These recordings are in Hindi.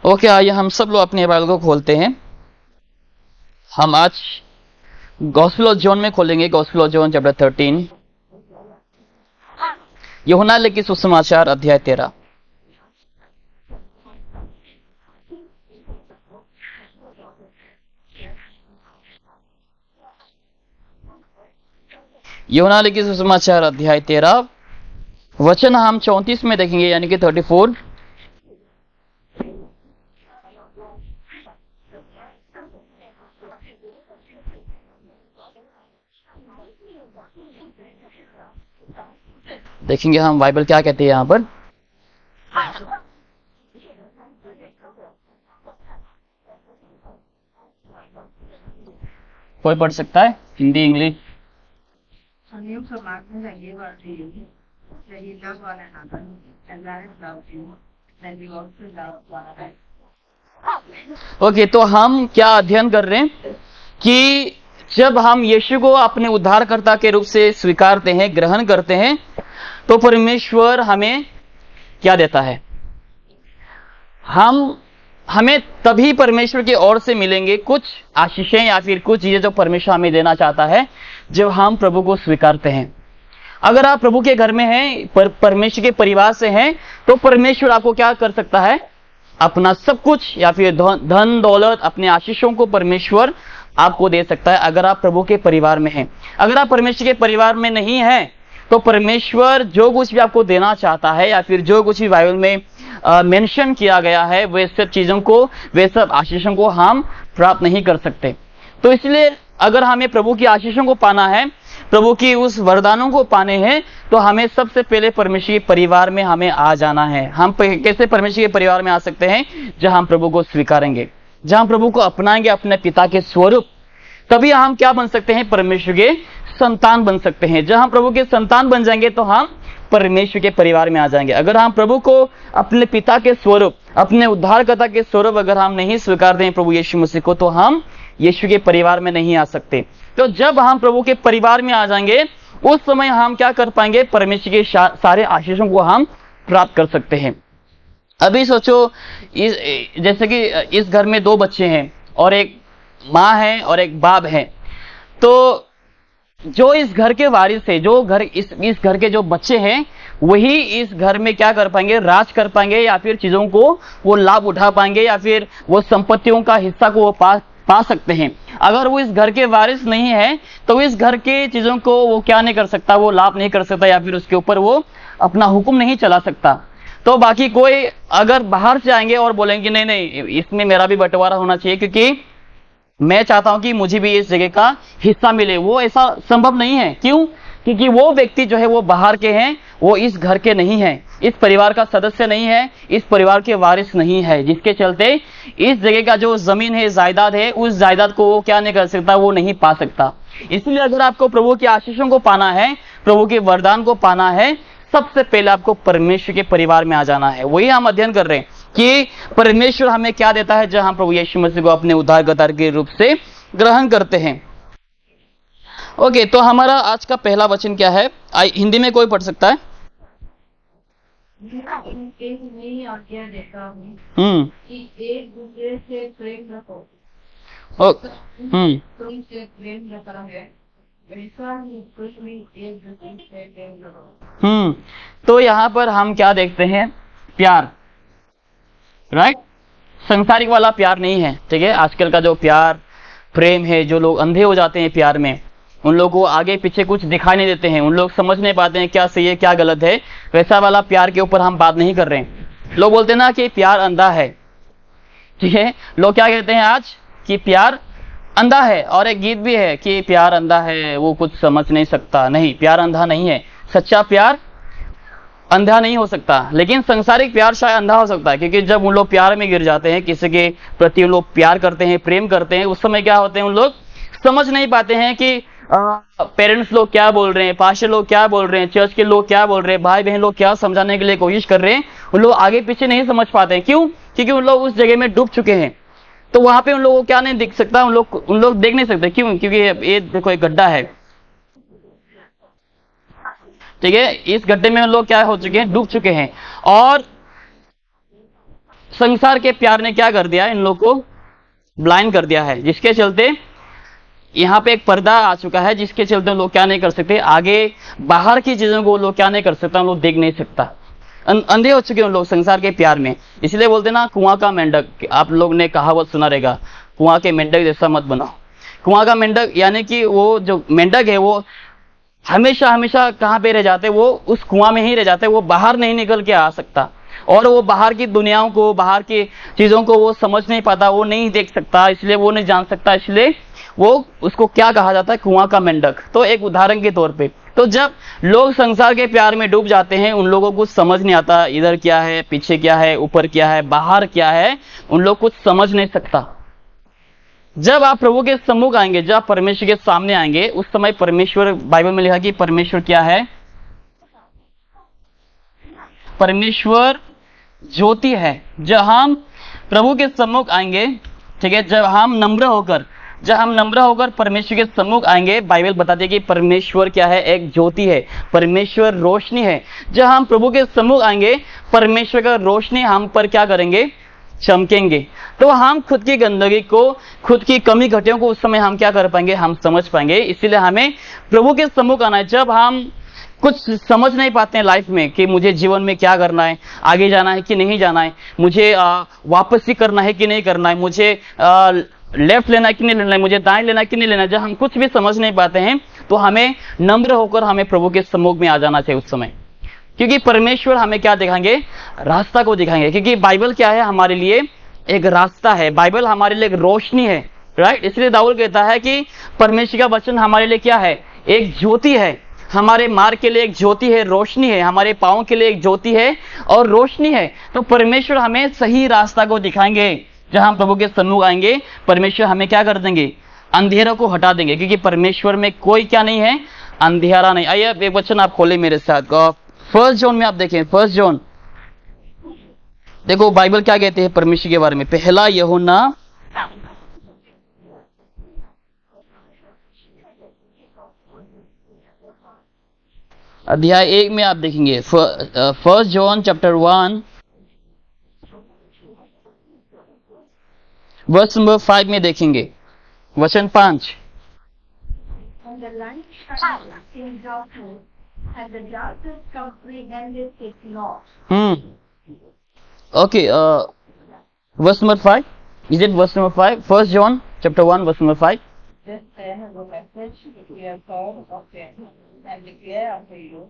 ओके, आइए हम सब लोग अपने बाइबल को खोलते हैं। हम आज गॉस्पेल ऑफ जॉन में खोलेंगे। गॉस्पेल ऑफ जॉन चैप्टर 13, यूहन्ना लिखित सुसमाचार अध्याय 13। यूहन्ना लिखित सुसमाचार अध्याय 13 वचन हम 34 में देखेंगे, यानी कि 34। देखेंगे हम बाइबल क्या कहते हैं यहाँ पर। कोई पढ़ सकता है हिंदी इंग्लिश? ओके, तो हम क्या अध्ययन कर रहे हैं कि जब हम यीशु को अपने उद्धारकर्ता के रूप से स्वीकारते हैं, ग्रहण करते हैं, तो परमेश्वर हमें क्या देता है। हमें तभी परमेश्वर की ओर से मिलेंगे कुछ आशीषें या फिर कुछ चीजें जो परमेश्वर हमें देना चाहता है, जब हम प्रभु को स्वीकारते हैं। अगर आप प्रभु के घर में हैं, परमेश्वर के परिवार से हैं, तो परमेश्वर आपको क्या कर सकता है, अपना सब कुछ या फिर धन दौलत, अपने आशीषों को परमेश्वर आपको दे सकता है, अगर आप प्रभु के परिवार में हैं। अगर आप परमेश्वर के परिवार में नहीं हैं, तो परमेश्वर जो कुछ भी आपको देना चाहता है या फिर जो कुछ भी बाइबल में मेंशन किया गया है, वे सब चीजों को, वे सब आशीषों को हम प्राप्त नहीं कर सकते। तो इसलिए अगर हमें प्रभु की आशीषों को पाना है, प्रभु की उस वरदानों को पाने हैं, तो हमें सबसे पहले परमेश्वर के परिवार में हमें आ जाना है। हम कैसे परमेश्वर के परिवार में आ सकते हैं? जहां हम प्रभु को स्वीकारेंगे, जहां प्रभु को अपनाएंगे अपने पिता के स्वरूप, तभी हम क्या बन सकते हैं? परमेश्वर के संतान बन सकते हैं। जब हम प्रभु के संतान बन जाएंगे, तो हम परमेश्वर के परिवार में आ जाएंगे। अगर हम प्रभु को अपने पिता के स्वरूप, अपने उद्धारकर्ता के स्वरूप अगर हम नहीं स्वीकारते हैं प्रभु यीशु मसीह को, तो हम यीशु के परिवार में नहीं आ सकते। तो जब हम प्रभु के परिवार में आ जाएंगे, उस समय हम क्या कर पाएंगे? परमेश्वर के सारे आशीषों को हम प्राप्त कर सकते हैं। अभी सोचो, जैसे कि इस घर में 2 बच्चे हैं और एक माँ है और एक बाप है। तो जो इस घर के वारिस है, जो घर इस घर के जो बच्चे हैं, वही इस घर में क्या कर पाएंगे? राज कर पाएंगे, या फिर चीजों को वो लाभ उठा पाएंगे, या फिर वो संपत्तियों का हिस्सा को वो पा सकते हैं। अगर वो इस घर के वारिस नहीं है, तो इस घर के चीजों को वो क्या नहीं कर सकता? वो लाभ नहीं कर सकता, या फिर उसके ऊपर वो अपना हुक्म नहीं चला सकता। तो बाकी कोई अगर बाहर से आएंगे और बोलेंगे नहीं नहीं, इसमें मेरा भी बंटवारा होना चाहिए, क्योंकि मैं चाहता हूं कि मुझे भी इस जगह का हिस्सा मिले, वो ऐसा संभव नहीं है। क्यों? क्योंकि वो व्यक्ति जो है वो बाहर के हैं, वो इस घर के नहीं है, इस परिवार का सदस्य नहीं है, इस परिवार के वारिस नहीं है, जिसके चलते इस जगह का जो जमीन है, जायदाद है, उस जायदाद को वो क्या नहीं कर सकता? वो नहीं पा सकता। इसलिए अगर आपको प्रभु के आशीषों को पाना है, प्रभु के वरदान को पाना है, सबसे पहले आपको परमेश्वर के परिवार में आ जाना है। वही हम अध्ययन कर रहे हैं कि परमेश्वर हमें क्या देता है जब हम प्रभु यीशु मसीह को अपने उद्धारकर्ता के रूप से ग्रहण करते हैं। ओके, तो हमारा आज का पहला वचन क्या है? हिंदी में कोई पढ़ सकता है? एक दूसरे से प्रेम रखो। तो यहाँ पर हम क्या देखते हैं? प्यार, राइट? संसारिक वाला प्यार नहीं है, ठीक है? आजकल का जो प्यार प्रेम है, जो लोग अंधे हो जाते हैं प्यार में, उन लोगों को आगे पीछे कुछ दिखाई नहीं देते हैं, उन लोग समझ नहीं पाते हैं क्या सही है क्या गलत है। वैसा वाला प्यार के ऊपर हम बात नहीं कर रहे हैं। लोग बोलते हैं ना कि प्यार अंधा है, ठीक है? लोग क्या कहते हैं आज? कि प्यार अंधा है। और एक गीत भी है कि प्यार अंधा है, वो कुछ समझ नहीं सकता। नहीं, प्यार अंधा नहीं है। सच्चा प्यार अंधा नहीं हो सकता, लेकिन संसारिक प्यार शायद अंधा हो सकता है, क्योंकि जब उन लोग प्यार में गिर जाते हैं, किसी के प्रति उन लोग प्यार करते हैं, प्रेम करते हैं, उस समय क्या होते हैं? उन लोग समझ नहीं पाते हैं कि पेरेंट्स लोग क्या बोल रहे हैं, पास्टर लोग क्या बोल रहे हैं, चर्च के लोग क्या बोल रहे हैं, भाई बहन लोग क्या समझाने के लिए कोशिश कर रहे हैं। उन लोग आगे पीछे नहीं समझ पाते हैं। क्यों? क्योंकि उन लोग उस जगह में डूब चुके हैं। तो वहां पे उन लोगों को क्या नहीं दिख सकता? उन लोग देख नहीं सकते। क्यों? क्योंकि ये देखो, एक गड्ढा है, ठीक है? इस गड्ढे में लोग क्या हो चुके हैं? डूब चुके हैं। और संसार के प्यार ने क्या कर दिया, इन लोगों को ब्लाइंड कर दिया है, जिसके चलते यहाँ पे एक पर्दा आ चुका है, जिसके चलते लोग क्या नहीं कर सकते, आगे बाहर की चीजों को लोग क्या नहीं कर सकता, लोग देख नहीं सकता, अंधे हो चुके हैं लोग संसार के प्यार में। इसलिए बोलते ना कुआं का मेंढक, आप लोग ने कहावत सुना रहेगा, कुआं के मेंढक जैसा मत बनाओ। कुआं का मेंढक यानी कि वो जो मेंढक है वो हमेशा हमेशा कहाँ पे रह जाते, वो उस कुआं में ही रह जाते, वो बाहर नहीं निकल के आ सकता, और वो बाहर की दुनियाओं को, बाहर की चीजों को वो समझ नहीं पाता, वो नहीं देख सकता, इसलिए वो नहीं जान सकता, इसलिए वो उसको क्या कहा जाता है, कुआं का मेंढक। तो एक उदाहरण के तौर पे, तो जब लोग संसार के प्यार में डूब जाते हैं, उन लोगों को समझ नहीं आता इधर क्या है, पीछे क्या है, ऊपर क्या है, बाहर क्या है, उन लोग कुछ समझ नहीं सकता। जब आप प्रभु के सम्मुख आएंगे, जब आप परमेश्वर के सामने आएंगे, उस समय परमेश्वर, बाइबल में लिखा कि परमेश्वर क्या है, परमेश्वर ज्योति है। जब हम प्रभु के सम्मुख आएंगे, ठीक है, जब हम नम्र होकर परमेश्वर के सम्मुख आएंगे, बाइबल बताती है कि परमेश्वर क्या है, एक ज्योति है, परमेश्वर रोशनी है। जब हम प्रभु के सम्मुख आएंगे, परमेश्वर का रोशनी हम पर क्या करेंगे, चमकेंगे। तो हम खुद की गंदगी को, खुद की कमी घटियों को उस समय हम क्या कर पाएंगे, हम समझ पाएंगे। इसीलिए हमें प्रभु के सम्मुख आना है। जब हम कुछ समझ नहीं पाते हैं लाइफ में कि मुझे जीवन में क्या करना है, आगे जाना है कि नहीं जाना है, मुझे वापसी करना है कि नहीं करना है, मुझे लेफ्ट लेना है कि नहीं लेना है, मुझे दाएं लेना है कि नहीं लेना है, जब हम कुछ भी समझ नहीं पाते हैं, तो हमें नम्र होकर हमें प्रभु के सम्मुख में आ जाना चाहिए उस समय, क्योंकि परमेश्वर हमें क्या दिखाएंगे, रास्ता को दिखाएंगे। क्योंकि बाइबल क्या है, हमारे लिए एक रास्ता है, बाइबल हमारे लिए एक रोशनी है, राइट। इसलिए दाऊद कहता है कि परमेश्वर का वचन हमारे लिए क्या है, एक ज्योति है, हमारे मार्ग के लिए एक ज्योति है, रोशनी है, हमारे पाँव के लिए एक ज्योति है और रोशनी है। तो परमेश्वर हमें सही रास्ता को दिखाएंगे। जब हम प्रभु के सम्मुख आएंगे, परमेश्वर हमें क्या कर देंगे, अंधेरों को हटा देंगे, क्योंकि परमेश्वर में कोई क्या नहीं है, अंधेरा नहीं। आइए एक वचन आप खोले मेरे साथ, 1 जॉन में आप देखें, 1 जॉन, देखो बाइबल क्या कहते हैं परमेश्वर के बारे में। पहला यूहन्ना अध्याय 1 में आप देखेंगे, 1 जॉन चैप्टर 1 वर्स नंबर 5 में देखेंगे, वचन 5। And the light shines in darkness, and the darkness comprehended it not. Okay, verse number 5. Is it verse number 5? 1 John chapter 1 verse number 5. This then is the message which we have heard of him, and declare unto you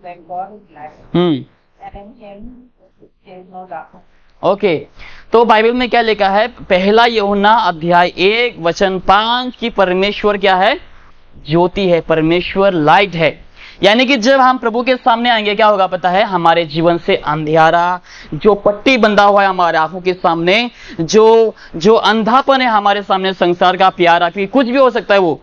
that God is light, and in him there is no darkness. Okay, तो बाइबल में क्या लिखा है, पहला यूहन्ना अध्याय 1 वचन 5 की परमेश्वर क्या है, ज्योति है, परमेश्वर लाइट है। यानी कि जब हम प्रभु के सामने आएंगे, क्या होगा पता है, हमारे जीवन से अंधियारा जो पट्टी बंधा हुआ है हमारे आंखों के सामने, जो अंधापन है हमारे सामने, संसार का प्यार, आपकी कुछ भी हो सकता है वो,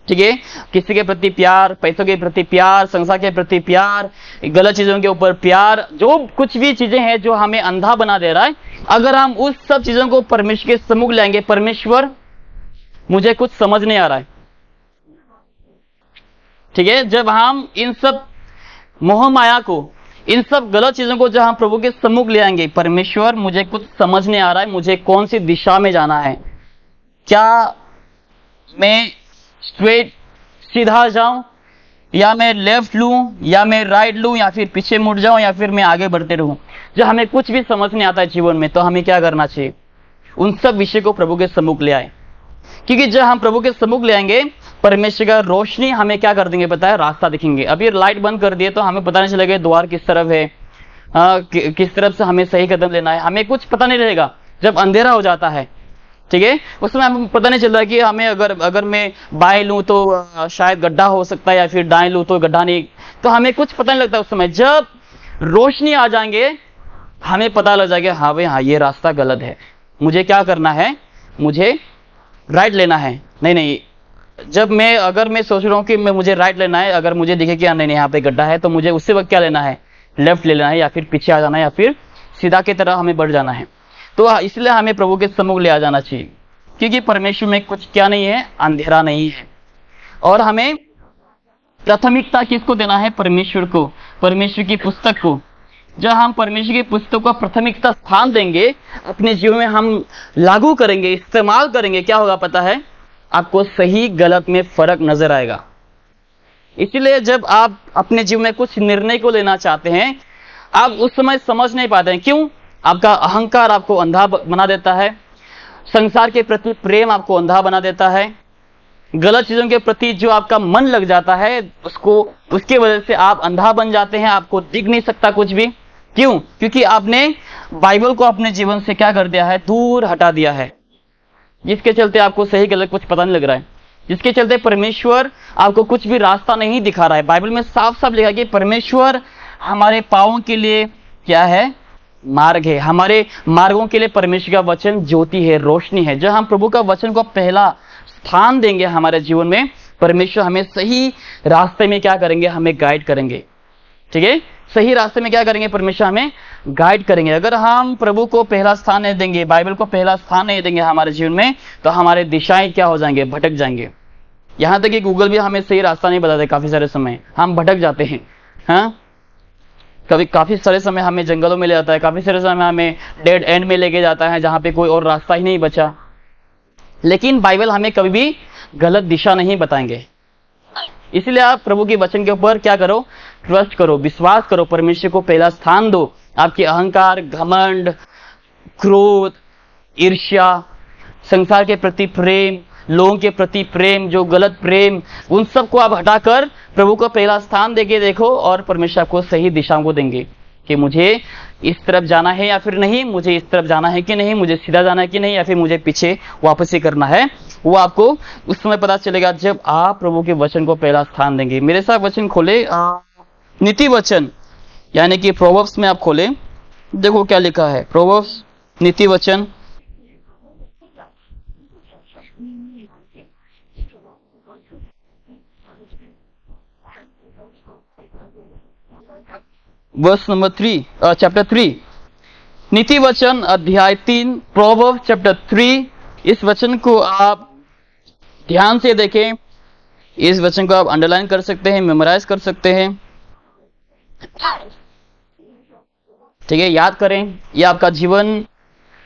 ठीक है, किसी के प्रति प्यार, पैसों के प्रति प्यार, संसार के प्रति प्यार, गलत चीजों के ऊपर प्यार, जो कुछ भी चीजें हैं जो हमें अंधा बना दे रहा है, अगर हम उस सब चीजों को परमेश्वर के सम्मुख लाएंगे, परमेश्वर मुझे कुछ समझ नहीं आ रहा है, ठीक है, जब हम इन सब मोह माया को, इन सब गलत चीजों को जब हम प्रभु के सम्मुख ले आएंगे, परमेश्वर मुझे कुछ समझ नहीं आ रहा है, मुझे कौन सी दिशा में जाना है, क्या मैं स्ट्रेट सीधा जाऊं, या मैं लेफ्ट लूं, या मैं राइट लूं, या फिर पीछे मुड़ जाऊं, या फिर मैं आगे बढ़ते रहूं। जब हमें कुछ भी समझ नहीं आता है जीवन में, तो हमें क्या करना चाहिए, उन सब विषय को प्रभु के सम्मुख ले आए, क्योंकि जब हम प्रभु के सम्मुख ले आएंगे, परमेश्वर का रोशनी हमें क्या कर देंगे पता है, रास्ता दिखेंगे। अभी लाइट बंद कर दिए तो हमें पता नहीं चलेगा द्वार किस तरफ है, किस तरफ से हमें सही कदम लेना है, हमें कुछ पता नहीं रहेगा। जब अंधेरा हो जाता है, ठीक है, उसमें हमें पता नहीं चलता कि हमें अगर मैं बाएं लूं तो शायद गड्ढा हो सकता है, या फिर दाएं लूं तो गड्ढा नहीं, तो हमें कुछ पता नहीं लगता उस समय। जब रोशनी आ जाएंगे, हमें पता लग जाएगा, हाँ भाई हाँ, ये रास्ता गलत है, मुझे क्या करना है, मुझे राइट लेना है। नहीं, जब अगर मैं सोच रहा हूँ कि मुझे राइट लेना है, अगर मुझे दिखे कि नहीं यहाँ पे गड्ढा है, तो मुझे उसी वक्त क्या लेना है, लेफ्ट ले लेना है, या फिर पीछे आ जाना है, या फिर सीधा की तरह हमें बढ़ जाना है। तो इसलिए हमें प्रभु के सम्मुख ले आ जाना चाहिए, क्योंकि परमेश्वर में कुछ क्या नहीं है, अंधेरा नहीं है। और हमें प्राथमिकता किसको देना है, परमेश्वर को, परमेश्वर की पुस्तक को, जब हम परमेश्वर की पुस्तक को प्राथमिकता स्थान देंगे, अपने जीवन में हम लागू करेंगे, इस्तेमाल करेंगे, क्या होगा पता है? आपको सही गलत में फर्क नजर आएगा। इसीलिए जब आप अपने जीवन में कुछ निर्णय को लेना चाहते हैं, आप उस समय समझ नहीं पाते हैं। क्यों? आपका अहंकार आपको अंधा बना देता है, संसार के प्रति प्रेम आपको अंधा बना देता है, गलत चीजों के प्रति जो आपका मन लग जाता है उसके वजह से आप अंधा बन जाते हैं, आपको दिख नहीं सकता कुछ भी। क्यों? क्योंकि आपने बाइबल को अपने जीवन से क्या कर दिया है? दूर हटा दिया है। जिसके चलते आपको सही गलत कुछ पता नहीं लग रहा है, जिसके चलते परमेश्वर आपको कुछ भी रास्ता नहीं दिखा रहा है। बाइबल में साफ साफ लिखा कि परमेश्वर हमारे पांवों के लिए क्या है? मार्ग है। हमारे मार्गों के लिए परमेश्वर का वचन ज्योति है, रोशनी है। जब हम प्रभु का वचन को पहला स्थान देंगे हमारे जीवन में, परमेश्वर हमें सही रास्ते में क्या करेंगे? हमें गाइड करेंगे। ठीक है? सही रास्ते में क्या करेंगे? परमेश्वर हमें गाइड करेंगे। अगर हम प्रभु को पहला स्थान नहीं देंगे, बाइबल को पहला स्थान नहीं देंगे हमारे जीवन में, तो हमारे दिशाएं क्या हो जाएंगे? भटक जाएंगे। यहां तक कि गूगल भी हमें सही रास्ता नहीं बताते। काफी सारे समय हम भटक जाते हैं। हाँ, कभी काफी सारे समय हमें जंगलों में ले जाता है, काफी सारे समय हमें डेड एंड में लेके जाता है, जहां पे कोई और रास्ता ही नहीं बचा। लेकिन बाइबल हमें कभी भी गलत दिशा नहीं बताएंगे। इसलिए आप प्रभु के वचन के ऊपर क्या करो? ट्रस्ट करो, विश्वास करो, परमेश्वर को पहला स्थान दो। आपके अहंकार, घमंड, क्रोध, ईर्ष्या, संसार के प्रति प्रेम, लोगों के प्रति प्रेम, जो गलत प्रेम, उन सब को आप हटाकर प्रभु को पहला स्थान देके देखो, और परमेश्वर आपको सही दिशा को देंगे कि मुझे इस तरफ जाना है या फिर नहीं, मुझे इस तरफ जाना है कि नहीं, मुझे सीधा जाना है कि नहीं, या फिर मुझे पीछे वापस ही करना है। वो आपको उस समय पता चलेगा जब आप प्रभु के वचन को पहला स्थान देंगे। मेरे साथ वचन खोले, नीति वचन यानी कि प्रोवर्ब्स में आप खोले, देखो क्या लिखा है। प्रोवर्ब्स, नीति वचन, वर्स नंबर 3, चैप्टर 3, नीति वचन अध्याय 3, प्रोवर्ब्स चैप्टर 3। इस वचन को आप ध्यान से देखें। इस वचन को आप अंडरलाइन कर सकते हैं, मेमोराइज कर सकते हैं। ठीक है, याद करें, ये आपका जीवन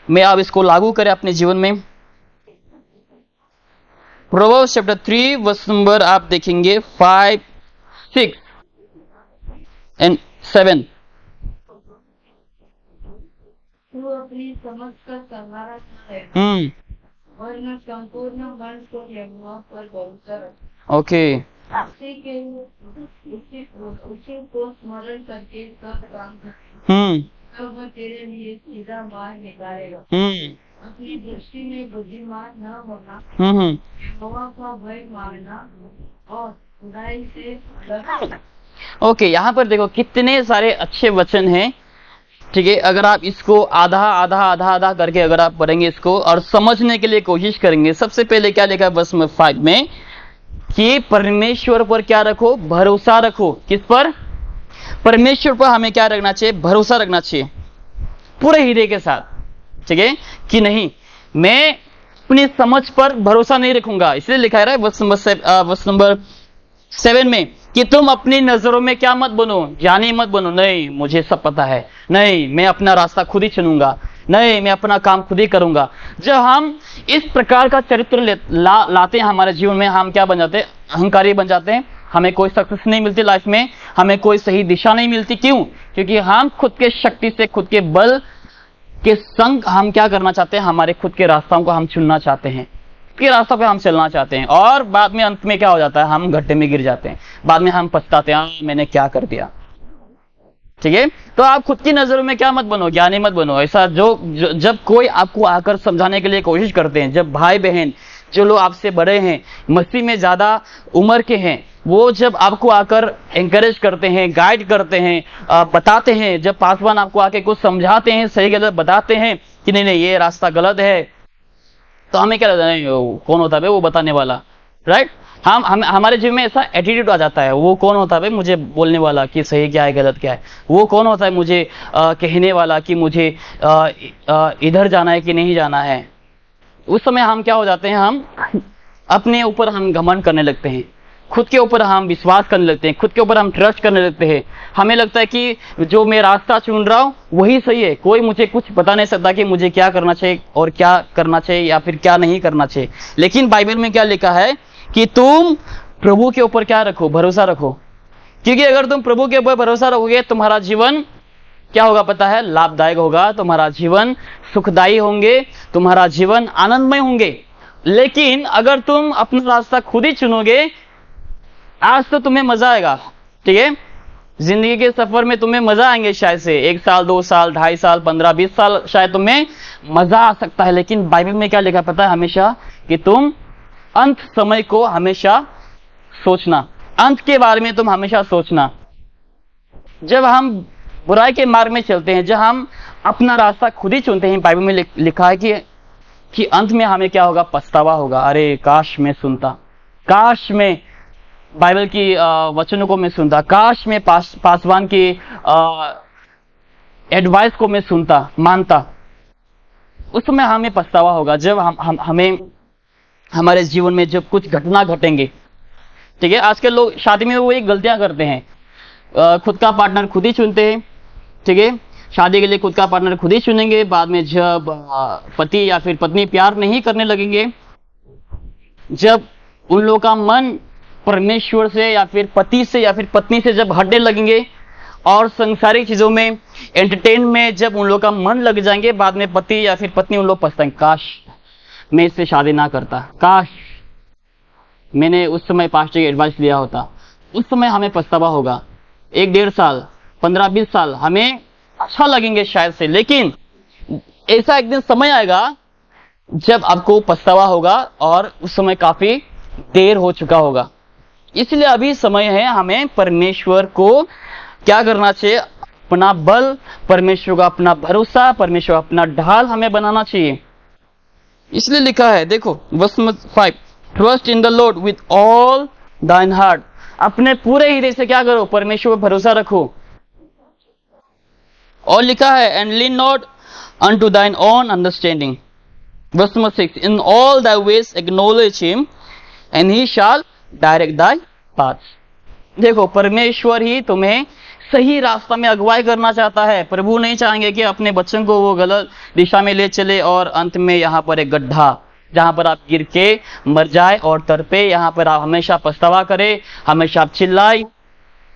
में आप इसको लागू करें अपने जीवन में। प्रोवर्ब्स चैप्टर 3 वर्स नंबर आप देखेंगे 5, 6 एंड 7। तू अपनी समझ का सहारा न ले, वरना संपूर्ण मन को यहोवा पर भरोसा रख। ओके, उसी को स्मरण करके सब काम कर, तब वह तेरे लिए सीधा मार्ग निकालेगा। अपनी दृष्टि में बुद्धिमान न होना, यहोवा का भय मानना और बुराई से डरना। ओके, यहाँ पर देखो कितने सारे अच्छे वचन हैं। ठीक है, अगर आप इसको आधा आधा आधा आधा करके अगर आप पढ़ेंगे इसको और समझने के लिए कोशिश करेंगे, सबसे पहले क्या लिखा है वर्स नंबर 5 में कि परमेश्वर पर क्या रखो? भरोसा रखो। किस पर? परमेश्वर पर हमें क्या रखना चाहिए? भरोसा रखना चाहिए पूरे हृदय के साथ। ठीक है कि नहीं? मैं अपनी समझ पर भरोसा नहीं रखूंगा। इसलिए लिखा है वर्स नंबर 7 में कि तुम अपनी नजरों में क्या मत बनो? ज्ञानी मत बनो। नहीं, मुझे सब पता है। नहीं, मैं अपना रास्ता खुद ही चुनूंगा। नहीं, मैं अपना काम खुद ही करूंगा। जब हम इस प्रकार का चरित्र लाते हैं हमारे जीवन में, हम क्या बन जाते हैं? अहंकारी बन जाते हैं। हमें कोई सक्सेस नहीं मिलती लाइफ में, हमें कोई सही दिशा नहीं मिलती। क्यों? क्योंकि हम खुद के शक्ति से, खुद के बल के संग हम क्या करना चाहते हैं? हमारे खुद के रास्ताओं को हम चुनना चाहते हैं, के रास्ता पे हम चलना चाहते हैं, और बाद में अंत में क्या हो जाता है? हम गड्ढे में गिर जाते हैं। बाद में हम पछताते हैं, मैंने क्या कर दिया। ठीक है, तो आप खुद की नजरों में क्या मत बनो? ज्ञानी मत बनो। ऐसा जब कोई आपको आकर समझाने के लिए कोशिश करते हैं, जब भाई बहन, जो लोग आपसे बड़े हैं, मसीह में ज्यादा उम्र के हैं, वो जब आपको आकर एंकरेज करते हैं, गाइड करते हैं, बताते हैं, जब पासवान आपको आके कुछ समझाते हैं, सही गलत बताते हैं कि नहीं नहीं ये रास्ता गलत है, तो हमें क्या लगता है? कौन होता है वो बताने वाला? राइट? हम हमारे जीवन में ऐसा एटीट्यूड आ जाता है, वो कौन होता है मुझे बोलने वाला कि सही क्या है गलत क्या है? वो कौन होता है मुझे कहने वाला कि मुझे इधर जाना है कि नहीं जाना है? उस समय हम क्या हो जाते हैं? हम अपने ऊपर हम घमंड करने लगते हैं, खुद के ऊपर हम विश्वास करने लगते हैं, खुद के ऊपर हम ट्रस्ट करने लगते हैं। हमें लगता है कि जो मैं रास्ता चुन रहा हूं वही सही है, कोई मुझे कुछ बता नहीं सकता कि मुझे क्या करना चाहिए और क्या करना चाहिए या फिर क्या नहीं करना चाहिए। लेकिन बाइबल में क्या लिखा है कि तुम प्रभु के ऊपर क्या रखो, भरोसा रखो। क्योंकि अगर तुम प्रभु के ऊपर भरोसा रखोगे तुम्हारा जीवन क्या होगा पता है, लाभदायक होगा, तुम्हारा जीवन सुखदायी होंगे, तुम्हारा जीवन आनंदमय होंगे। लेकिन अगर तुम अपना रास्ता खुद ही चुनोगे, आज तो तुम्हें मजा आएगा, ठीक है, जिंदगी के सफर में तुम्हें मजा आएंगे, शायद से 1 साल 2 साल 2.5 साल 15 20 साल शायद तुम्हें मजा आ सकता है। लेकिन बाइबल में क्या लिखा पता है हमेशा, कि तुम अंत समय को हमेशा सोचना, अंत के बारे में तुम हमेशा सोचना। जब हम बुराई के मार्ग में चलते हैं, जब हम अपना रास्ता खुद ही चुनते हैं, बाइबल में लिखा है कि अंत में हमें क्या होगा, पछतावा होगा। अरे काश मैं सुनता, काश मैं बाइबल की वचनों को मैं सुनता, काश मैं पासवान की एडवाइस को मैं सुनता, मानता। उस समय हमें पछतावा होगा, जब हमें हमारे जीवन में जब कुछ घटना घटेंगे, ठीक है। आजकल लोग शादी में वो एक गलतियां करते हैं, खुद का पार्टनर खुद ही चुनते हैं, ठीक है, शादी के लिए खुद का पार्टनर खुद ही चुनेंगे। बाद में जब पति या फिर पत्नी प्यार नहीं करने लगेंगे, जब उन लोगों का मन परमेश्वर से या फिर पति से या फिर पत्नी से जब हटने लगेंगे और संसारिक चीजों में, एंटरटेन में जब उन लोगों का मन लग जाएंगे, बाद में पति या फिर पत्नी उन लोग पछताएंगे, काश मैं इससे शादी ना करता, काश मैंने उस समय पास्टर की एडवाइस लिया होता। उस समय हमें पछतावा होगा, 1-1.5 साल 15-20 साल हमें अच्छा लगेंगे शायद से। लेकिन ऐसा एक दिन समय आएगा जब आपको पछतावा होगा और उस समय काफी देर हो चुका होगा। इसलिए अभी समय है हमें परमेश्वर को क्या करना चाहिए, अपना बल, परमेश्वर का अपना भरोसा, परमेश्वर अपना ढाल हमें बनाना चाहिए। इसलिए लिखा है, देखो verse 5, trust in the Lord with all thine heart. अपने पूरे हृदय से क्या करो, परमेश्वर पर भरोसा रखो। और लिखा है, and lean not unto thine own understanding. Verse 6, in all thy ways acknowledge him and he shall direct thy paths। देखो परमेश्वर ही तुम्हें सही रास्ता में अगुवाई करना चाहता है। प्रभु नहीं चाहेंगे कि अपने बच्चों को वो गलत दिशा में ले चले और अंत में यहाँ पर एक गड्ढा, जहां पर आप गिर के मर जाए और तड़पे, यहाँ पर आप हमेशा पछतावा करे, हमेशा आप चिल्लाए,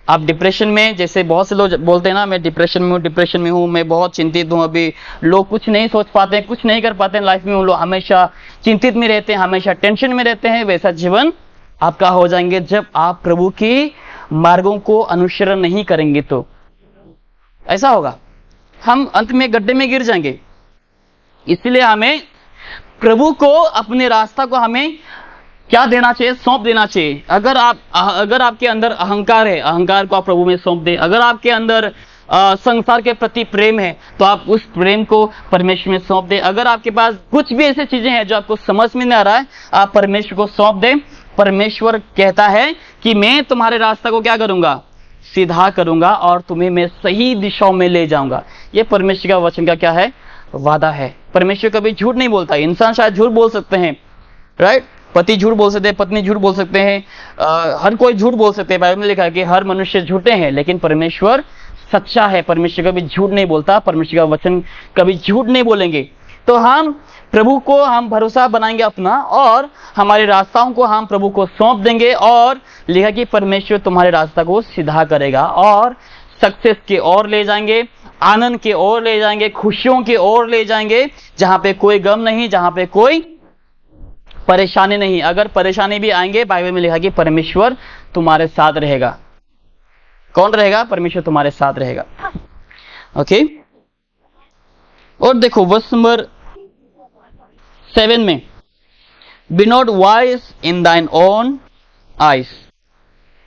आप डिप्रेशन में, जैसे बहुत से लोग बोलते हैं ना, मैं डिप्रेशन में हूँ, मैं बहुत चिंतित हूँ। अभी लोग कुछ नहीं सोच पाते हैं, कुछ नहीं कर पाते हैं लाइफ में, वो लोग हमेशा चिंतित में रहते हैं, हमेशा टेंशन में रहते हैं। वैसा जीवन आपका हो जाएंगे जब आप प्रभु की मार्गों को अनुसरण नहीं करेंगे, तो ऐसा होगा, हम अंत में गड्ढे में गिर जाएंगे। इसलिए हमें प्रभु को अपने रास्ता को हमें क्या देना चाहिए, सौंप देना चाहिए। अगर आपके अंदर अहंकार है, अहंकार को आप प्रभु में सौंप दे। अगर आपके अंदर संसार के प्रति प्रेम है तो आप उस प्रेम को परमेश्वर में सौंप दे। अगर आपके पास कुछ भी ऐसी चीजें हैं जो आपको समझ में नहीं आ रहा है, आप परमेश्वर को सौंप दे। परमेश्वर कहता है कि मैं तुम्हारे रास्ता को क्या करूंगा, सीधा करूंगा और तुम्हें मैं सही दिशाओं में ले जाऊंगा। ये परमेश्वर का वचन का क्या है, वादा है। परमेश्वर कभी झूठ नहीं बोलता। इंसान शायद झूठ बोल सकते हैं, राइट, पति झूठ बोल सकते हैं, पत्नी झूठ बोल सकते हैं, हर कोई झूठ बोल सकते हैं। बाइबल में लिखा है कि हर मनुष्य झूठे हैं, लेकिन परमेश्वर सच्चा है। परमेश्वर कभी झूठ नहीं बोलता, परमेश्वर का वचन कभी झूठ नहीं बोलेंगे। तो हम प्रभु को हम भरोसा बनाएंगे अपना, और हमारे रास्ताओं को हम प्रभु को सौंप देंगे, और लिखा कि परमेश्वर तुम्हारे रास्ता को सीधा करेगा और सक्सेस की ओर ले जाएंगे, आनंद की ओर ले जाएंगे, खुशियों की ओर ले जाएंगे, जहां पे कोई गम नहीं, जहां पे कोई परेशानी नहीं। अगर परेशानी भी आएंगे, बाइबल में लिखा कि परमेश्वर तुम्हारे साथ रहेगा। कौन रहेगा, परमेश्वर तुम्हारे साथ रहेगा। ओके, और देखो वर्स नंबर 7 में, बी नॉट वाइज इन दाइन ओन आइज।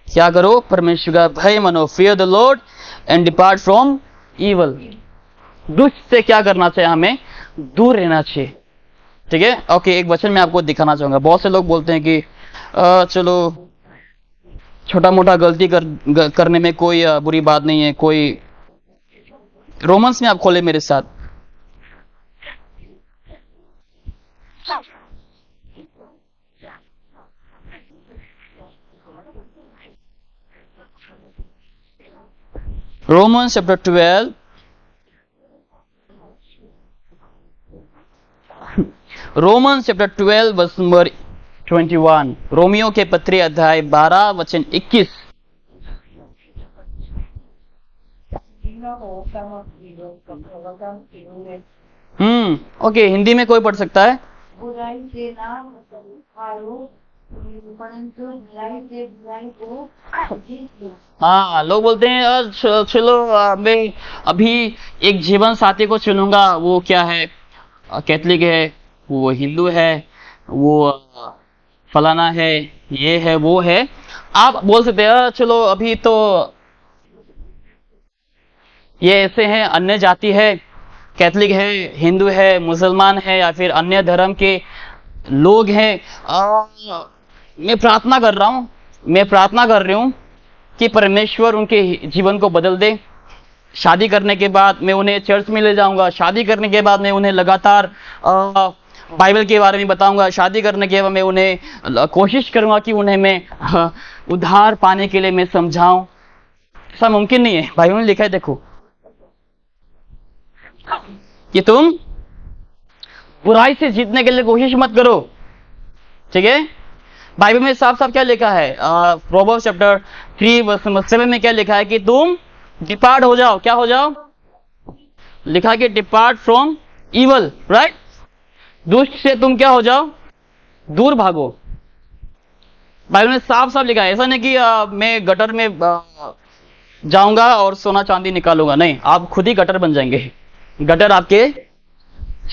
क्या करो, परमेश्वर का भय मानो, fear the Lord and depart from evil. दुष्ट से क्या करना चाहिए, हमें दूर रहना चाहिए, ठीक है। ओके, एक वचन मैं आपको दिखाना चाहूंगा। बहुत से लोग बोलते हैं कि चलो छोटा मोटा गलती करने में कोई बुरी बात नहीं है, कोई रोमन्स में आप खोले मेरे साथ। Romans chapter 12 Romans chapter 12 verse number 21 Romeo के पत्री अध्याय 12 वचन 21 ओके हिंदी में कोई पढ़ सकता है? बुराई से ना हारो परंतु बुराई से बुराई को जीत लो। हाँ लोग बोलते हैं चलो मैं अभी एक जीवन साथी को चुनूंगा, वो क्या है, कैथलिक है, वो हिंदू है, वो फलाना है, ये है वो है। आप बोल सकते हैं चलो अभी तो ये ऐसे हैं, अन्य जाति है, कैथलिक है, हिंदू है, मुसलमान है या फिर अन्य धर्म के लोग हैं। मैं प्रार्थना कर रहा हूं, मैं प्रार्थना कर रही हूं कि परमेश्वर उनके जीवन को बदल दे। शादी करने के बाद मैं उन्हें चर्च में ले जाऊंगा, शादी करने के बाद मैं उन्हें लगातार बाइबल के बारे में बताऊंगा, शादी करने के बाद मैं उन्हें कोशिश करूंगा कि उन्हें मैं उद्धार पाने के लिए मैं समझाऊं। ऐसा मुमकिन नहीं है। बाइबल में लिखा है, देखो कि तुम बुराई से जीतने के लिए कोशिश मत करो, ठीक है। बाइबल में साफ साफ क्या लिखा है? प्रोवर्ब्स चैप्टर 3 वर्स नंबर 7 में क्या लिखा है कि तुम डिपार्ट हो जाओ। क्या हो जाओ? लिखा है कि डिपार्ट फ्रॉम इवल, राइट। दुष्ट से तुम क्या हो जाओ? दूर भागो। बाइबल में साफ साफ लिखा है। ऐसा नहीं कि मैं गटर में जाऊंगा और सोना चांदी निकालूंगा, नहीं, आप खुद ही गटर बन जाएंगे। गटर आपके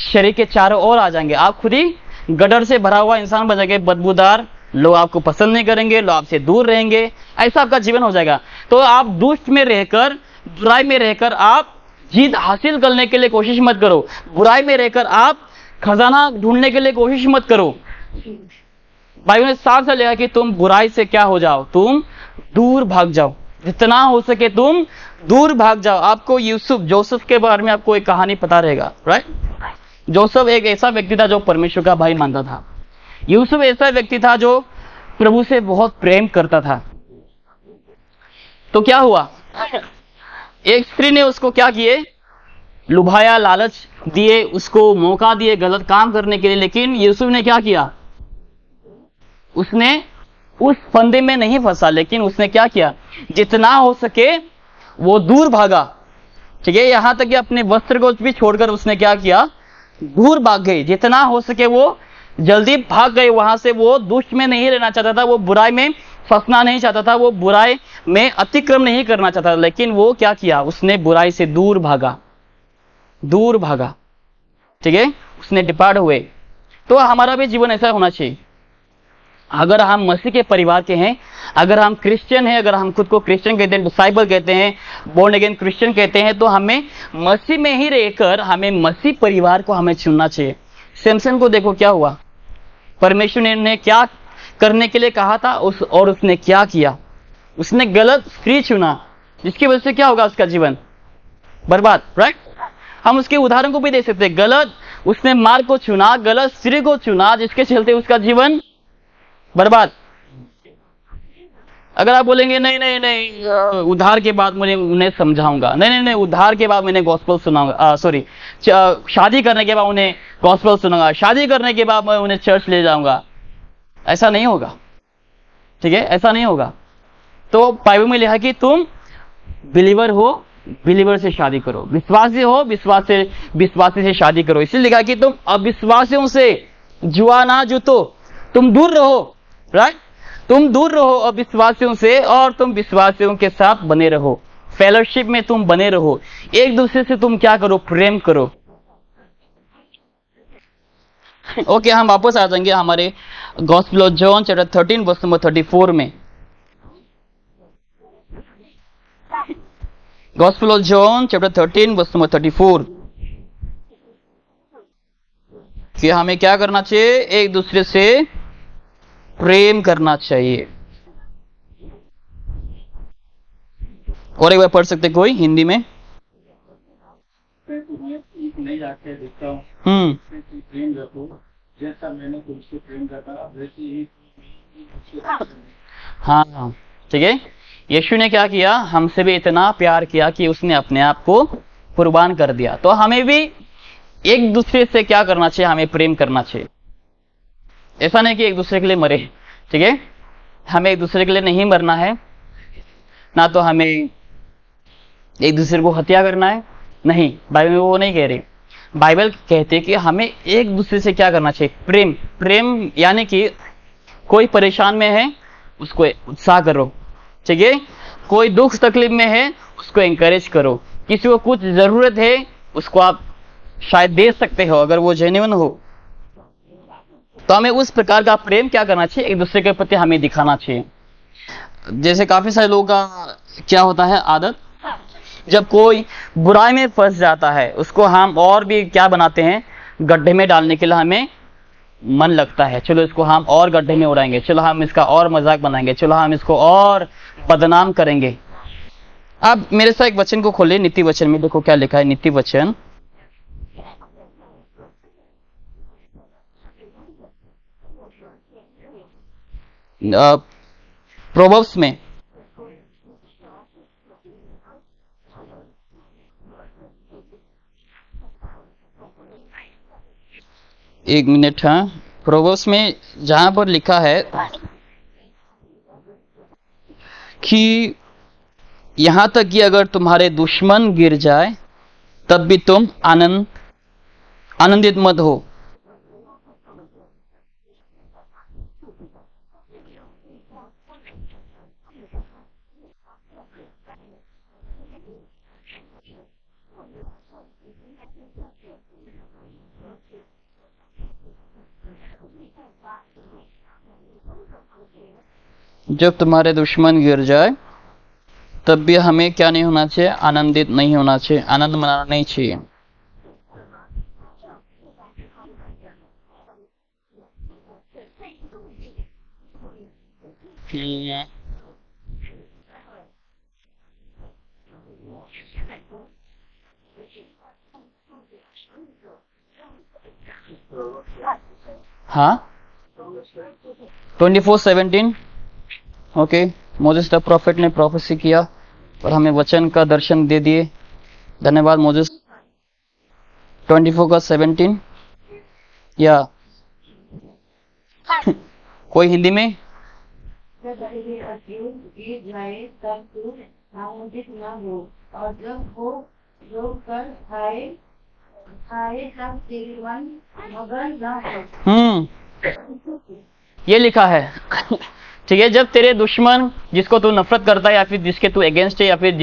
शरीर के चारों ओर आ जाएंगे, आप खुद ही गटर से भरा हुआ इंसान बन जाएंगे, बदबूदार, लोग आपको पसंद नहीं करेंगे, लोग आपसे दूर रहेंगे, ऐसा आपका जीवन हो जाएगा। तो आप दुष्ट में रहकर, बुराई में रहकर आप जीत हासिल करने के लिए कोशिश मत करो। बुराई में रहकर आप खजाना ढूंढने के लिए कोशिश मत करो। बाइबल में साफ साफ लिखा है कि तुम बुराई से क्या हो जाओ? तुम दूर भाग जाओ, जितना हो सके तुम दूर भाग जाओ। आपको जोसेफ के बारे में आपको एक कहानी पता रहेगा, राइट। जोसेफ एक ऐसा व्यक्ति था जो परमेश्वर का भाई मानता था। यूसुफ ऐसा व्यक्ति था जो प्रभु से बहुत प्रेम करता था। तो क्या हुआ? एक स्त्री ने उसको क्या किए? लुभाया, लालच दिए, उसको मौका दिए गलत काम करने के लिए। लेकिन यूसुफ ने क्या किया? उसने उस फंदे में नहीं फंसा, लेकिन उसने क्या किया? जितना हो सके वो दूर भागा, ठीक है। यहां तक कि अपने वस्त्र को भी छोड़कर उसने क्या किया? दूर भाग गई। जितना हो सके वो जल्दी भाग गए वहां से। वो दुष्ट में नहीं रहना चाहता था, वो बुराई में फंसना नहीं चाहता था, वो बुराई में अतिक्रम नहीं करना चाहता था। लेकिन वो क्या किया? उसने बुराई से दूर भागा, दूर भागा, ठीक है। उसने डिपार्ट हुए। तो हमारा भी जीवन ऐसा होना चाहिए। अगर हम मसीह के परिवार के हैं, अगर हम क्रिश्चियन हैं, अगर हम खुद को क्रिश्चियन कहते हैं, डिसाइबल कहते हैं, बोर्न अगेन क्रिश्चियन कहते हैं, तो हमें मसीह में ही रहकर हमें मसीह परिवार को हमें चुनना चाहिए। सैमसन को देखो क्या हुआ, परमेश्वर ने क्या करने के लिए कहा था और उसने क्या किया? उसने गलत स्त्री चुना, जिसकी वजह से क्या होगा? उसका जीवन बर्बाद, राइट। हम उसके उदाहरण को भी दे सकते हैं। गलत उसने मार्ग को चुना, गलत स्त्री को चुना, जिसके चलते उसका जीवन बर्बाद। अगर आप बोलेंगे नहीं नहीं नहीं उद्धार के बाद मुझे उन्हें समझाऊंगा, नहीं नहीं नहीं उद्धार के बाद मैंने गॉस्पेल सुनाऊंगा, शादी करने के बाद उन्हें गॉस्पेल सुनाऊंगा, शादी करने के बाद मैं उन्हें चर्च ले जाऊंगा, ऐसा नहीं होगा, ठीक है, ऐसा नहीं होगा। तो बाइबल में लिखा है कि तुम बिलीवर हो, बिलीवर से शादी करो, विश्वासी हो, विश्वासी से शादी करो। इसलिए लिखा है कि तुम अविश्वासियों से जुआ ना जुतो, तुम दूर रहो, राइट। तुम दूर रहो अविश्वासियों से और तुम विश्वासियों के साथ बने रहो, फेलोशिप में तुम बने रहो, एक दूसरे से तुम क्या करो? प्रेम करो। ओके, हम वापस आ जाएंगे हमारे gospel of John chapter 13 verse number 34 में। Gospel of John chapter 13 verse number 34 कि हमें क्या करना चाहिए? एक दूसरे से प्रेम करना चाहिए। और एक बार पढ़ सकते कोई हिंदी में? नहीं जाके देखता हूँ प्रेम रखो, जैसा मैंने तुमसे प्रेम रखा वैसे ही। हाँ, ठीक है। यीशु ने क्या किया, हमसे भी इतना प्यार किया कि उसने अपने आप को कुर्बान कर दिया। तो हमें भी एक दूसरे से क्या करना चाहिए, हमें प्रेम करना चाहिए। ऐसा नहीं कि एक दूसरे के लिए मरे, ठीक है, हमें एक दूसरे के लिए नहीं मरना है, ना तो हमें एक दूसरे को हत्या करना है, नहीं, बाइबल में वो नहीं कह रही। बाइबल कहते कि हमें एक दूसरे से क्या करना चाहिए, प्रेम। प्रेम यानी कि कोई परेशान में है उसको उत्साह करो, ठीक है, कोई दुख तकलीफ में है उसको एंकरेज करो, किसी को कुछ जरूरत है उसको आप शायद दे सकते हो अगर वो जेन्युइन हो। तो हमें उस प्रकार का प्रेम क्या करना चाहिए, एक दूसरे के प्रति हमें दिखाना चाहिए। जैसे काफी सारे लोगों का क्या होता है आदत, जब कोई बुराई में फंस जाता है उसको हम और भी क्या बनाते हैं, गड्ढे में डालने के लिए हमें मन लगता है, चलो इसको हम और गड्ढे में उड़ाएंगे, चलो हम इसका और मजाक बनाएंगे, चलो हम इसको और बदनाम करेंगे। आप मेरे साथ एक वचन को खोलिए, नीति वचन में देखो क्या लिखा है। नीति वचन प्रोवर्ब्स में, एक मिनट, हाँ, प्रोवर्ब्स में जहां पर लिखा है कि यहां तक कि अगर तुम्हारे दुश्मन गिर जाए तब भी तुम आनंदित मत हो। जब तुम्हारे दुश्मन गिर जाए तब भी हमें क्या नहीं होना चाहिए, आनंदित नहीं होना चाहिए, आनंद मनाना नहीं चाहिए। हाँ, 24:17, ओके, मोसेस द प्रॉफिट ने प्रोफेसी किया और हमें वचन का दर्शन दे दिए, धन्यवाद मोसेस। 24:17 या कोई हिंदी में, जब तेरे अधीन गिर जाए तब तू आनंदित न हो, और जब वो जो कर खाए तब तेरे मन मगन न हो। ये लिखा है ठीक है, जब तेरे दुश्मन जिसको तू नफरत करता है या फिर जिसके तू अगेंस्ट है या फिर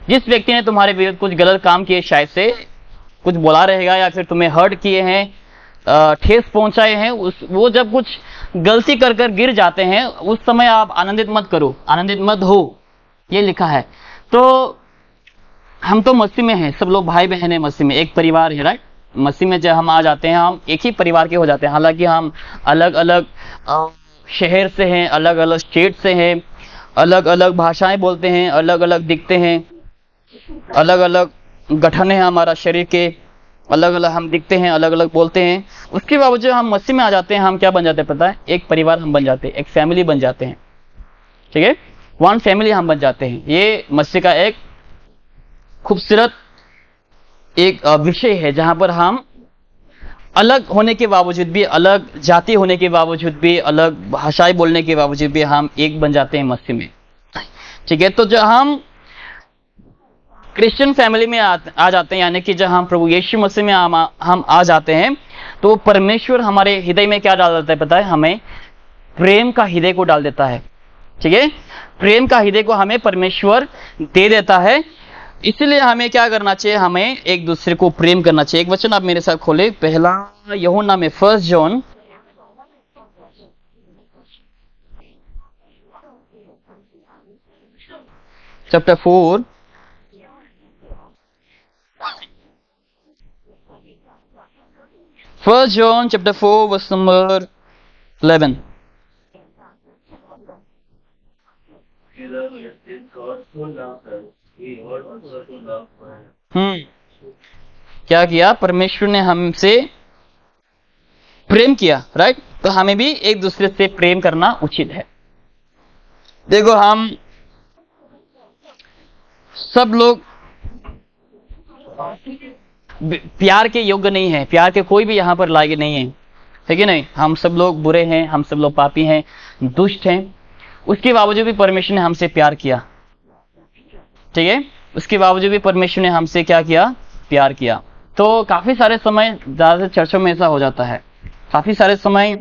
जिस व्यक्ति ने तुम्हारे विरुद्ध कुछ गलत काम किए, शायद से कुछ बोला रहेगा या फिर तुम्हें हर्ट किए हैं, ठेस पहुंचाए हैं, वो जब कुछ गलती कर कर गिर जाते हैं उस समय आप आनंदित मत करो, आनंदित मत हो, ये लिखा है। तो हम तो मसीह में हैं, सब लोग भाई बहन है, मसीह में एक परिवार है, राइट। मसीह में जब हम आ जाते हैं हम एक ही परिवार के हो जाते हैं, हालांकि हम अलग अलग शहर से हैं, अलग अलग स्टेट से हैं, अलग अलग भाषाएं बोलते हैं, अलग अलग दिखते हैं, अलग अलग गठन है हमारा शरीर के, अलग अलग हम दिखते हैं, अलग अलग बोलते हैं, उसके बावजूद हम मसीह में आ जाते हैं, हम क्या बन जाते हैं पता है, एक परिवार हम बन जाते हैं, एक फैमिली बन जाते हैं, ठीक है, वन फैमिली हम बन जाते हैं। ये मसीह का एक खूबसूरत एक विषय है जहां पर हम अलग होने के बावजूद भी, अलग जाति होने के बावजूद भी, अलग भाषाएं बोलने के बावजूद भी हम एक बन जाते हैं मसीह में, ठीक है। तो जब हम क्रिश्चियन फैमिली में आ जाते हैं, यानी कि जब हम प्रभु यीशु मसीह में हम आ जाते हैं, तो परमेश्वर हमारे हृदय में क्या डाल देता है पता है, हमें प्रेम का हृदय को डाल देता है, ठीक है, प्रेम का हृदय को हमें परमेश्वर दे देता है। इसलिए हमें क्या करना चाहिए, हमें एक दूसरे को प्रेम करना चाहिए। एक वचन आप मेरे साथ खोले, पहला यूहन्ना में 1 John chapter 4 1 John chapter 4 verse number 11. क्या किया, परमेश्वर ने हमसे प्रेम किया, राइट। तो हमें भी एक दूसरे से प्रेम करना उचित है। देखो, हम सब लोग प्यार के योग्य नहीं है, प्यार के कोई भी यहाँ पर लायक नहीं है कि नहीं? हम सब लोग बुरे हैं, हम सब लोग पापी हैं, दुष्ट हैं। उसके बावजूद भी परमेश्वर ने हमसे प्यार किया, ठीक है? उसके बावजूद भी परमेश्वर ने हमसे क्या किया? प्यार किया। तो काफी सारे समय ज्यादातर चर्चों में ऐसा हो जाता है, काफी सारे समय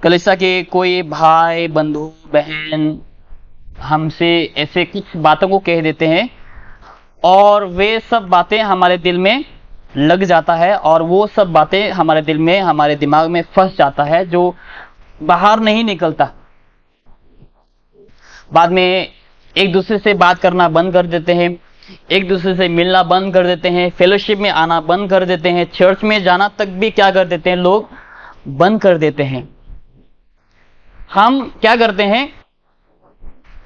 कलीसिया के कोई भाई, बंधु, बहन हमसे ऐसे कुछ बातों को कह देते हैं और वे सब बातें हमारे दिल में लग जाता है और वो सब बातें हमारे दिल में, हमारे दिमाग में फंस जाता है, जो बाहर नहीं निकलता। बाद में एक दूसरे से बात करना बंद कर देते हैं, एक दूसरे से मिलना बंद कर देते हैं, फेलोशिप में आना बंद कर देते हैं, चर्च में जाना तक भी क्या कर देते हैं लोग? बंद कर देते हैं। हम क्या करते हैं?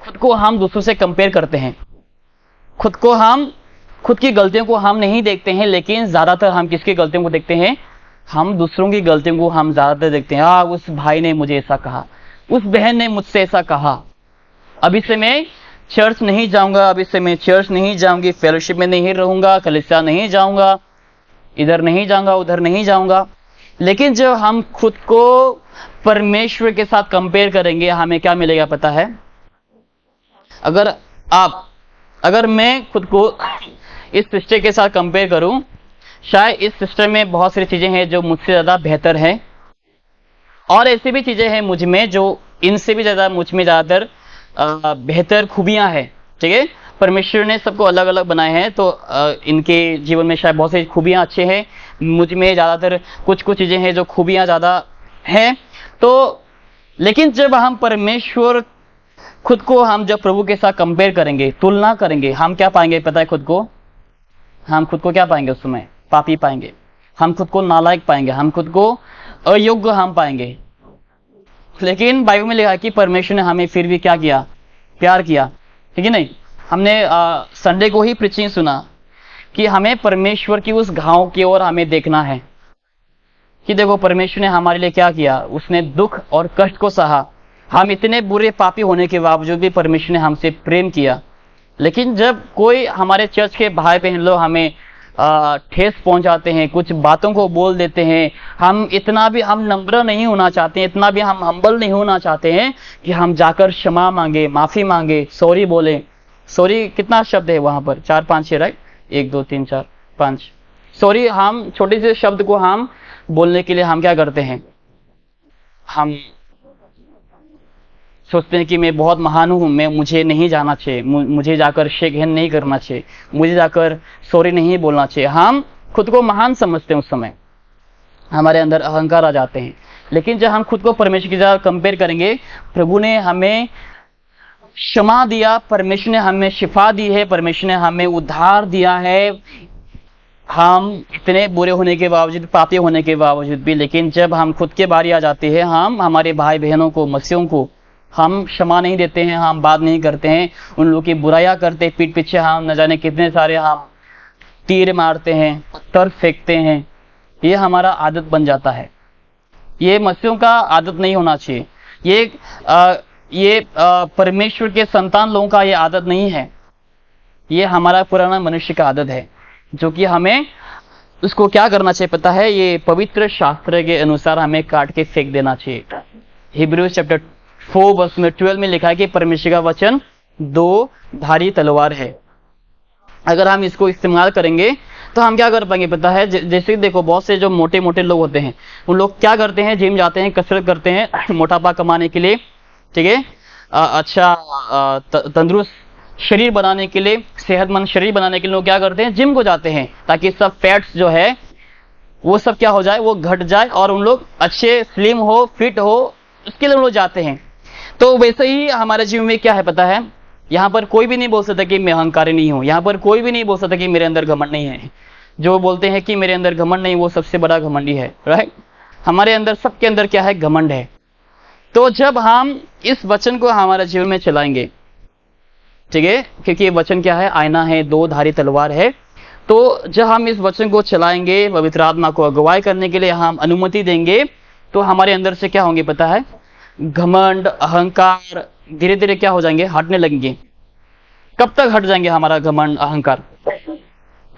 खुद को हम दूसरों से कंपेयर करते हैं, खुद की गलतियों को हम नहीं देखते हैं, लेकिन ज्यादातर हम किसकी गलतियों को देखते हैं? हम दूसरों की गलतियों को हम ज्यादातर देखते हैं। उस भाई ने मुझे ऐसा कहा, उस बहन ने मुझसे ऐसा कहा, अभी से मैं चर्च नहीं जाऊंगा, अभी से मैं चर्च नहीं जाऊंगी, फेलोशिप में नहीं रहूंगा, कलीसिया नहीं जाऊंगा, इधर नहीं जाऊंगा, उधर नहीं जाऊंगा। लेकिन जब हम खुद को परमेश्वर के साथ कंपेयर करेंगे, हमें क्या मिलेगा पता है? अगर मैं खुद को इस सिस्टर के साथ कंपेयर करूं, शायद इस सिस्टर में बहुत सारी चीजें हैं जो मुझसे ज्यादा बेहतर हैं, और ऐसी भी चीजें हैं मुझ में जो इनसे भी ज्यादा, मुझ में ज्यादातर बेहतर खूबियां हैं, ठीक है? परमेश्वर ने सबको अलग अलग बनाए हैं, तो इनके जीवन में शायद बहुत सारी खूबियां अच्छे हैं, मुझ में ज्यादातर कुछ चीजें हैं जो खूबियां ज्यादा हैं। तो लेकिन जब हम परमेश्वर खुद को हम जब प्रभु के साथ कंपेयर करेंगे, तुलना करेंगे, हम क्या पाएंगे पता है? हम खुद को क्या पाएंगे? उस समय पापी पाएंगे, हम खुद को नालायक पाएंगे, हम खुद को अयोग्य हम पाएंगे। लेकिन बाइबल में लिखा है कि परमेश्वर ने हमें फिर भी क्या किया? प्यार किया, ठीक है नहीं? हमने संडे को ही प्रीचिंग सुना कि हमें परमेश्वर की उस घाव की ओर हमें देखना है कि देखो परमेश्वर ने हमारे लिए क्या किया, उसने दुख और कष्ट को सहा। हम इतने बुरे पापी होने के बावजूद भी परमेश्वर ने हमसे प्रेम किया। लेकिन जब कोई हमारे चर्च के भाई बहन लोग हमें ठेस पहुंचाते हैं, कुछ बातों को बोल देते हैं, हम इतना भी हम नम्र नहीं होना चाहते हैं, इतना भी हम हम्बल नहीं होना चाहते हैं कि हम जाकर क्षमा मांगे, माफी मांगे, सॉरी बोले। सॉरी कितना शब्द है वहां पर? 4 5 6, राइट? 1 2 3 4 5 सॉरी। हम छोटे से शब्द को हम बोलने के लिए हम क्या करते हैं? हम सोचते हैं कि मैं बहुत महान हूं, मुझे नहीं जाना चाहिए, मुझे जाकर शेक हैंड नहीं करना चाहिए, मुझे जाकर सॉरी नहीं बोलना चाहिए। हम खुद को महान समझते हैं, उस समय हमारे अंदर अहंकार आ जाते हैं। लेकिन जब हम खुद को परमेश्वर के साथ कंपेयर करेंगे, प्रभु ने हमें क्षमा दिया, परमेश्वर ने हमें शिफा दी है, परमेश्वर ने हमें उद्धार दिया है। हम इतने बुरे होने के बावजूद, पापी होने के बावजूद भी, लेकिन जब हम खुद के बारी आ जाते हैं, हम हमारे भाई बहनों को, मसीहों को हम क्षमा नहीं देते हैं, हम बात नहीं करते हैं, उन लोगों की बुराइयां करते हैं, पीठ पीछे हम न जाने कितने सारे हम तीर मारते हैं, पत्थर फेंकते हैं। ये हमारा आदत बन जाता है। ये मसीहों का आदत नहीं होना चाहिए। ये परमेश्वर के संतान लोगों का ये आदत नहीं है। ये हमारा पुराना मनुष्य का आदत है, जो कि हमें उसको क्या करना चाहिए पता है? ये पवित्र शास्त्र के अनुसार हमें काट के फेंक देना चाहिए। हिब्रू चैप्टर 4 वर्स में 12 में लिखा है कि परमेश्वर का वचन 2 धारी तलवार है। अगर हम इसको इस्तेमाल करेंगे तो हम क्या कर पाएंगे पता है? जैसे देखो, बहुत से जो मोटे मोटे लोग होते हैं, उन लोग क्या करते हैं? जिम जाते हैं, कसरत करते हैं मोटापा कमाने के लिए, ठीक है? अच्छा तंदुरुस्त शरीर बनाने के लिए, सेहतमंद शरीर बनाने के लिए लोग क्या करते हैं? जिम को जाते हैं, ताकि सब फैट्स जो है वो सब क्या हो जाए? वो घट जाए और उन लोग अच्छे स्लिम हो, फिट हो, उसके लिए लोग जाते हैं। तो वैसे ही हमारे जीवन में क्या है पता है? यहाँ पर कोई भी नहीं बोल सकता कि मैं अहंकारी नहीं हूं। यहाँ पर कोई भी नहीं बोल सकता कि मेरे अंदर घमंड नहीं है। जो बोलते हैं कि मेरे अंदर घमंड नहीं, वो सबसे बड़ा घमंडी है, राइट? हमारे अंदर, सबके अंदर क्या है? घमंड है। तो जब हम इस वचन को हमारे जीवन में चलाएंगे, ठीक है, क्योंकि ये वचन क्या है? आईना है, 2 धारी तलवार है। तो जब हम इस वचन को चलाएंगे, पवित्र आत्मा को अगुवाई करने के लिए हम अनुमति देंगे, तो हमारे अंदर से क्या होंगे पता है? घमंड, अहंकार धीरे धीरे क्या हो जाएंगे? हटने लगेंगे। कब तक हट जाएंगे हमारा घमंड अहंकार?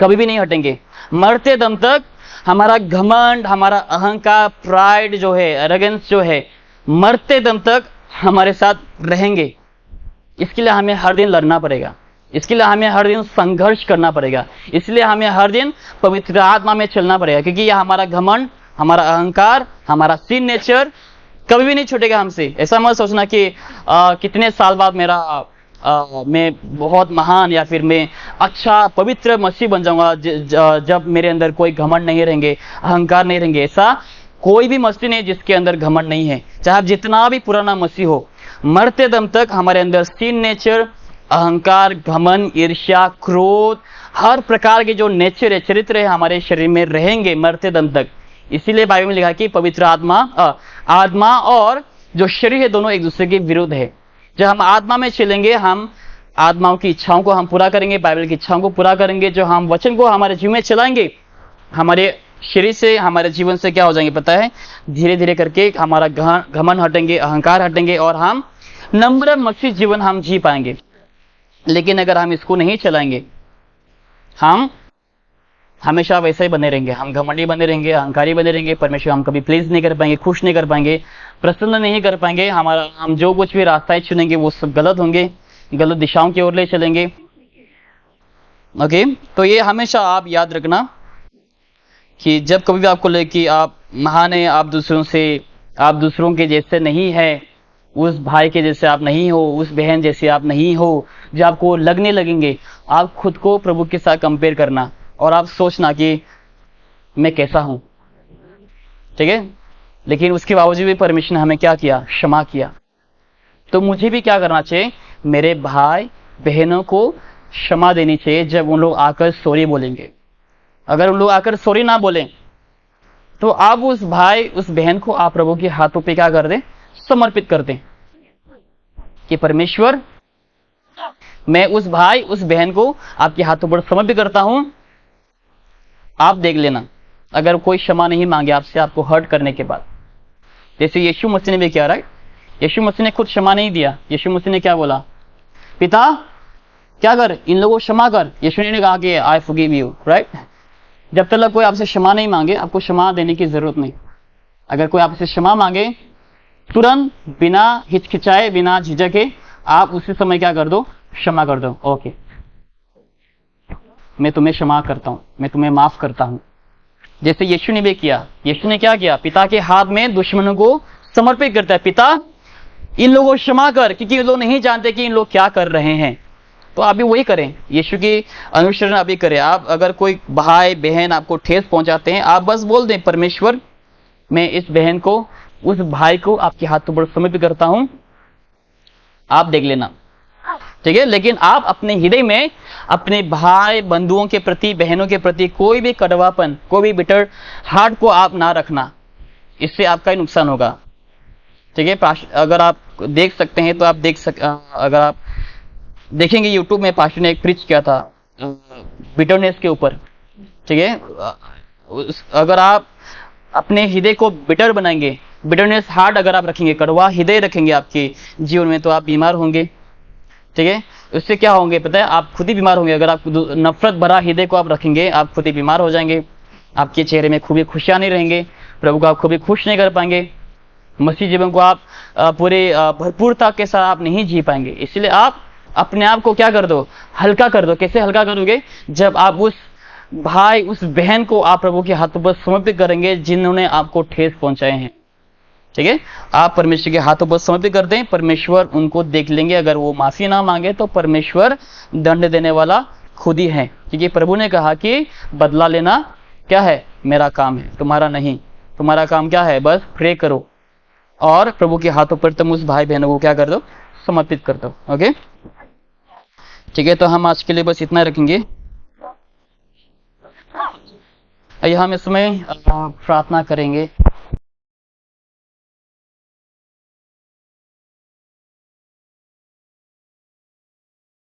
कभी भी नहीं हटेंगे। मरते दम तक हमारा घमंड, हमारा अहंकार, प्राइड जो है, एरोगेंस जो है, मरते दम तक हमारे साथ रहेंगे। इसके लिए हमें हर दिन लड़ना पड़ेगा, इसके लिए हमें हर दिन संघर्ष करना पड़ेगा, इसलिए हमें हर दिन पवित्र आत्मा में चलना पड़ेगा, क्योंकि यह हमारा घमंड, हमारा अहंकार, हमारा सिन नेचर कभी भी नहीं छूटेगा हमसे। ऐसा मत सोचना कि कितने साल बाद मैं बहुत महान या फिर मैं अच्छा पवित्र मसीह बन जाऊंगा जब मेरे अंदर कोई घमंड नहीं रहेंगे, अहंकार नहीं रहेंगे। ऐसा कोई भी मसीह नहीं जिसके अंदर घमंड नहीं है, चाहे आप जितना भी पुराना मसीह हो। मरते दम तक हमारे अंदर सिन नेचर, अहंकार, घमंड, ईर्ष्या, क्रोध, हर प्रकार के जो नेचर है, चरित्र है, हमारे शरीर में रहेंगे मरते दम तक। इसीलिए बाइबल में लिखा कि पवित्र आत्मा और जो शरीर है दोनों एक दूसरे के विरुद्ध है। जब हम आत्मा में चलेंगे, हम आत्माओं की इच्छाओं को हम पूरा करेंगे, बाइबल की इच्छाओं को पूरा करेंगे। जो हम वचन को हमारे जीवन में चलाएंगे, हमारे शरीर से, हमारे जीवन से क्या हो जाएंगे पता है? धीरे धीरे करके हमारा घमंड हटेंगे, अहंकार हटेंगे और हम नम्र मसीह जीवन हम जी पाएंगे। लेकिन अगर हम इसको नहीं चलाएंगे, हम हमेशा वैसे ही बने रहेंगे, हम घमंडी बने रहेंगे, अहंकारी बने रहेंगे। परमेश्वर हम कभी प्लीज नहीं कर पाएंगे, खुश नहीं कर पाएंगे, प्रसन्न नहीं कर पाएंगे। हम जो कुछ भी रास्ताएं चुनेंगे वो सब गलत होंगे, गलत दिशाओं की ओर ले चलेंगे। ओके, तो ये हमेशा आप याद रखना कि जब कभी भी आपको लगे कि आप महान है, आप दूसरों के जैसे नहीं है, उस भाई के जैसे आप नहीं हो, उस बहन जैसे आप नहीं हो, जो आपको लगने लगेंगे, आप खुद को प्रभु के साथ कंपेयर करना और आप सोचना कि मैं कैसा हूं, ठीक है। लेकिन उसके बावजूद भी परमेश्वर ने हमें क्या किया? क्षमा किया। तो मुझे भी क्या करना चाहिए? मेरे भाई बहनों को क्षमा देनी चाहिए जब उन लोग आकर सॉरी बोलेंगे। अगर उन लोग आकर सॉरी ना बोलें तो आप उस भाई उस बहन को आप प्रभु के हाथों पे क्या कर दें? समर्पित कर दें कि परमेश्वर, मैं उस भाई उस बहन को आपके हाथों पर समर्पित करता हूं, आप देख लेना। अगर कोई क्षमा नहीं मांगे आपसे, आपको हर्ट करने के बाद, जैसे यीशु मसीह ने भी किया, राइट? यीशु मसीह ने खुद क्षमा नहीं दिया। यीशु मसीह ने क्या बोला? पिता क्या कर, इन लोगों को क्षमा कर। यीशु ने कहा कि आई फॉरगिव यू, राइट? जब तक कोई आपसे क्षमा नहीं मांगे, आपको क्षमा देने की जरूरत नहीं। अगर कोई आपसे क्षमा मांगे, तुरंत बिना हिचकिचाए, बिना झिझके आप उसी समय क्या कर दो? क्षमा कर दो। ओके, मैं तुम्हें क्षमा करता हूं, मैं तुम्हें माफ करता हूं। जैसे यीशु ने भी किया। यीशु ने क्या किया? पिता के हाथ में दुश्मनों को समर्पित करता है। पिता इन लोगों को क्षमा कर, क्योंकि ये लोग नहीं जानते कि इन लोग क्या कर रहे हैं। तो आप भी वही करें, यीशु की अनुसरण अभी करें। आप अगर कोई भाई बहन आपको ठेस पहुंचाते हैं, आप बस बोल दें, परमेश्वर मैं इस बहन को, उस भाई को आपके हाथों पर समर्पित करता हूं, आप देख लेना, ठीक है। लेकिन आप अपने हृदय में अपने भाई बंधुओं के प्रति, बहनों के प्रति कोई भी कड़वापन, कोई भी बिटर हार्ट को आप ना रखना। इससे आपका ही नुकसान होगा, ठीक है। अगर आप देख सकते हैं तो आप अगर आप देखेंगे यूट्यूब में, पास्टर ने एक प्रीच किया था बिटरनेस के ऊपर, ठीक है। अगर आप अपने हृदय को बिटर बनाएंगे, बिटरनेस हार्ट अगर आप रखेंगे, कड़वा हृदय रखेंगे आपके जीवन में, तो आप बीमार होंगे, ठीक है। उससे क्या होंगे पता है? आप खुद ही बीमार होंगे। अगर आप नफरत भरा हृदय को आप रखेंगे, आप खुद ही बीमार हो जाएंगे। आपके चेहरे में खूबी खुशियां नहीं रहेंगे, प्रभु को आप खूबी खुश नहीं कर पाएंगे, मसीह जीवन को आप पूरे भरपूरता के साथ आप नहीं जी पाएंगे। इसलिए आप अपने आप को क्या कर दो? हल्का कर दो। कैसे हल्का करोगे? जब आप उस भाई उस बहन को आप प्रभु के हाथों पर समर्पित करेंगे जिन्होंने आपको ठेस पहुंचाए हैं, ठीक है। आप परमेश्वर के हाथों पर समर्पित कर दें, परमेश्वर उनको देख लेंगे। अगर वो माफी ना मांगे तो परमेश्वर दंड देने वाला खुद ही है, क्योंकि प्रभु ने कहा कि बदला लेना क्या है? मेरा काम है, तुम्हारा नहीं। तुम्हारा काम क्या है? बस प्रे करो और प्रभु के हाथों पर तुम उस भाई बहनों को क्या कर दो? समर्पित कर दो। ओके, ठीक है। तो हम आज के लिए बस इतना रखेंगे। हम इसमें प्रार्थना करेंगे।